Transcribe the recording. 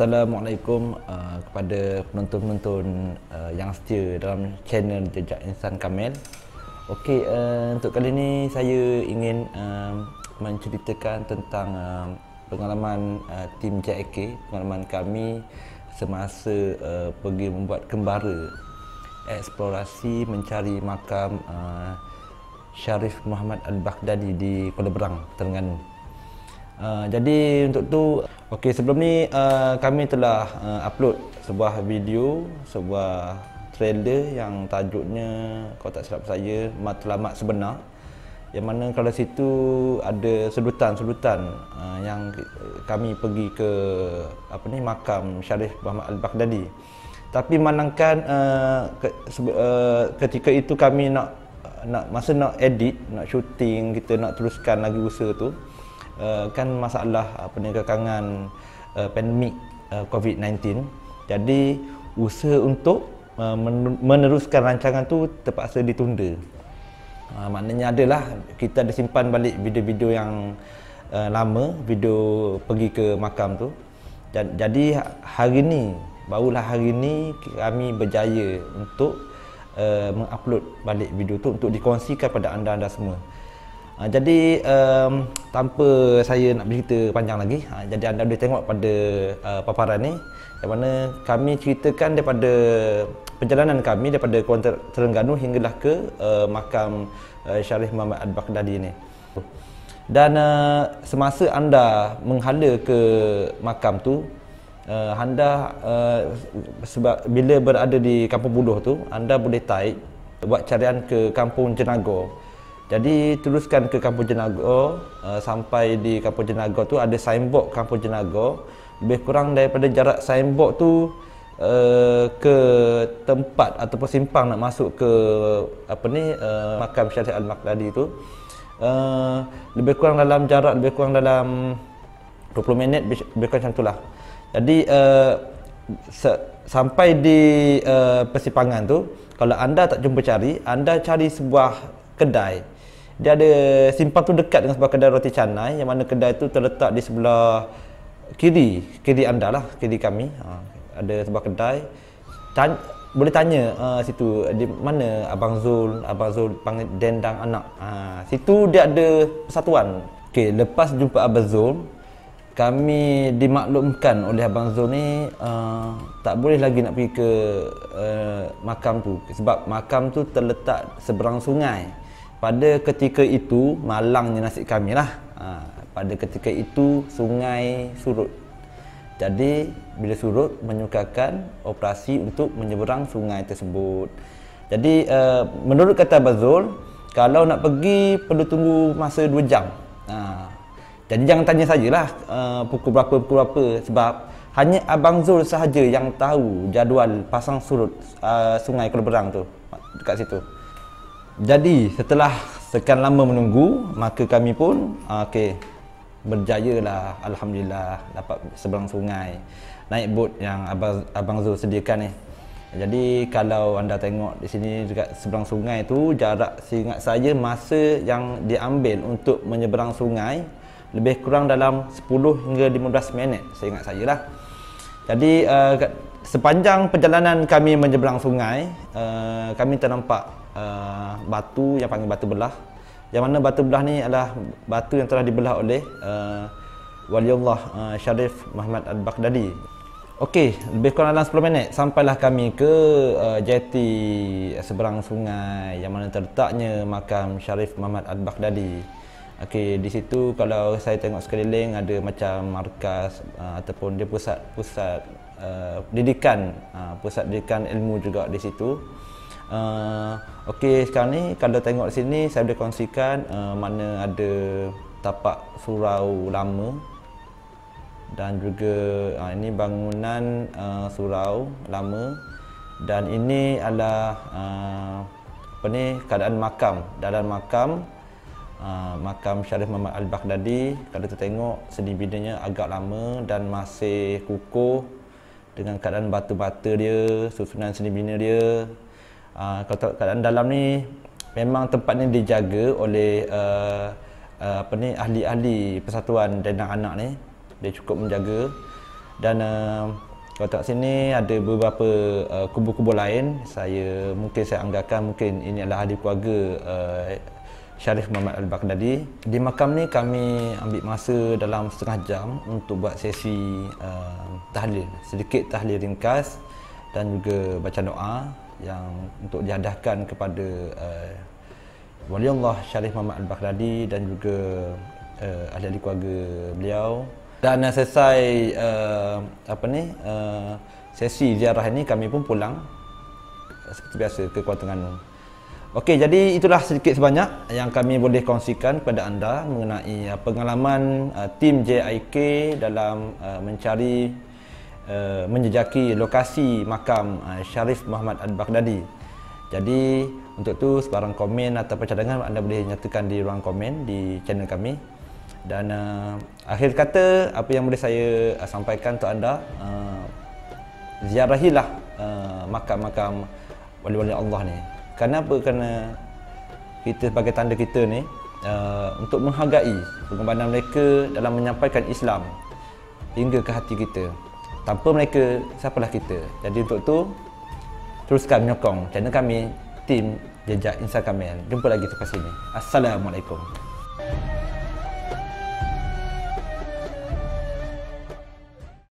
Assalamualaikum kepada penonton-penonton yang setia dalam channel Jejak Insan Kamil. Okey, untuk kali ini saya ingin menceritakan tentang pengalaman tim JAK, pengalaman kami semasa pergi membuat kembara eksplorasi mencari makam Syarif Muhammad Al-Baghdadi di Kuala Berang, Terengganu. Jadi untuk tu, okey, sebelum ni kami telah upload sebuah video, sebuah trailer yang tajuknya, kalau tak silap saya, Matlamat Sebenar, yang mana kalau situ ada sedutan-sedutan yang kami pergi ke makam Syarif Muhammad Al-Baghdadi. Tapi manangkan ketika itu kami nak edit, nak syuting, kita nak teruskan lagi usaha tu, kan masalah kekangan pandemik COVID-19. Jadi usaha untuk meneruskan rancangan tu terpaksa ditunda. Maknanya adalah kita ada simpan balik video-video yang lama, video pergi ke makam tu. Jadi barulah hari ni kami berjaya untuk mengupload balik video tu untuk dikongsikan pada anda semua. Jadi tanpa saya nak bercerita panjang lagi, jadi anda boleh tengok pada paparan ni, yang mana kami ceritakan daripada perjalanan kami daripada Kuala Terengganu hinggalah ke makam Syarif Muhammad Al-Baghdadi ni. Dan semasa anda menghala ke makam tu, anda sebab bila berada di Kampung Buloh tu, anda boleh taik buat carian ke Kampung Jenaga. Jadi teruskan ke Kampung Jenaga, sampai di Kampung Jenaga tu ada signboard Kampung Jenaga. Lebih kurang daripada jarak signboard tu ke tempat ataupun simpang nak masuk ke makam Syarif Al-Baghdadi tu, lebih kurang dalam jarak 20 minit, lebih kurang macam itulah. Jadi sampai di persimpangan tu, kalau anda tak jumpa cari, anda cari sebuah kedai. Dia ada simpang tu dekat dengan sebuah kedai roti canai, yang mana kedai tu terletak di sebelah kiri anda lah, kiri kami. Ada sebuah kedai. Boleh tanya situ di mana Abang Zul panggil dendang anak. Situ dia ada persatuan. Okey, lepas jumpa Abang Zul, kami dimaklumkan oleh Abang Zul ni tak boleh lagi nak pergi ke makam tu, sebab makam tu terletak seberang sungai. Pada ketika itu malangnya nasib kami lah. Pada ketika itu sungai surut. Jadi bila surut menyukarkan operasi untuk menyeberang sungai tersebut. Jadi menurut kata Abang Zul, kalau nak pergi perlu tunggu masa 2 jam. Jadi jangan tanya sajalah pukul berapa, sebab hanya Abang Zul sahaja yang tahu jadual pasang surut sungai Kuala Berang tu dekat situ. Jadi setelah sekian lama menunggu, maka kami pun berjayalah, alhamdulillah, dapat seberang sungai, naik bot yang Abang Zul sediakan ni. Jadi kalau anda tengok di sini dekat seberang sungai tu, jarak seingat saya masa yang diambil untuk menyeberang sungai lebih kurang dalam 10 hingga 15 minit seingat saya lah. Jadi sepanjang perjalanan kami menyeberang sungai, kami ternampak batu yang panggil batu belah, yang mana batu belah ni adalah batu yang telah dibelah oleh Waliullah Syarif Muhammad Al-Baghdadi. Okey, lebih kurang dalam 10 minit sampailah kami ke jeti seberang sungai yang mana terletaknya makam Syarif Muhammad Al-Baghdadi. Okey, di situ kalau saya tengok sekeliling ada macam markas ataupun dia pusat didikan, pusat didikan ilmu juga di situ. Okey, sekarang ni kalau tengok di sini saya boleh kongsikan mana ada tapak surau lama, dan juga ini bangunan surau lama, dan ini adalah keadaan makam. Dalam makam Syarif Muhammad Al-Baghdadi, kalau kita tengok seni binanya agak lama dan masih kukuh dengan keadaan batu-bata dia, susunan seni bina dia. Kalau keadaan dalam ni memang tempat ni dijaga oleh ahli-ahli persatuan dendang anak ni. Dia cukup menjaga. Dan kalau tengok sini ada beberapa kubur-kubur lain. Mungkin saya anggarkan mungkin ini adalah ahli keluarga Syarif Muhammad Al-Baghdadi. Di makam ni kami ambil masa dalam setengah jam untuk buat sesi tahlil, sedikit tahlil ringkas dan juga baca doa yang untuk dihadahkan kepada Waliullah Syarif Muhammad Al-Baghdadi dan juga ahli keluarga beliau. Dan selesai sesi ziarah ini, kami pun pulang seperti biasa ke Kuala Terengganu. Okey, jadi itulah sedikit sebanyak yang kami boleh kongsikan kepada anda mengenai pengalaman tim JIK dalam mencari menjejaki lokasi makam Syarif Muhammad Al-Baghdadi. Jadi untuk tu sebarang komen atau cadangan anda boleh nyatakan di ruang komen di channel kami. Dan akhir kata, apa yang boleh saya sampaikan untuk anda, ziarahilah makam-makam wali-wali Allah ni. Kenapa? Kerana kita sebagai tanda kita ni untuk menghargai pengorbanan mereka dalam menyampaikan Islam hingga ke hati kita. Tanpa mereka, siapalah kita? Jadi untuk tu, teruskan menyokong channel kami, tim Jejak Insan Kamil. Jumpa lagi selepas ini. Assalamualaikum.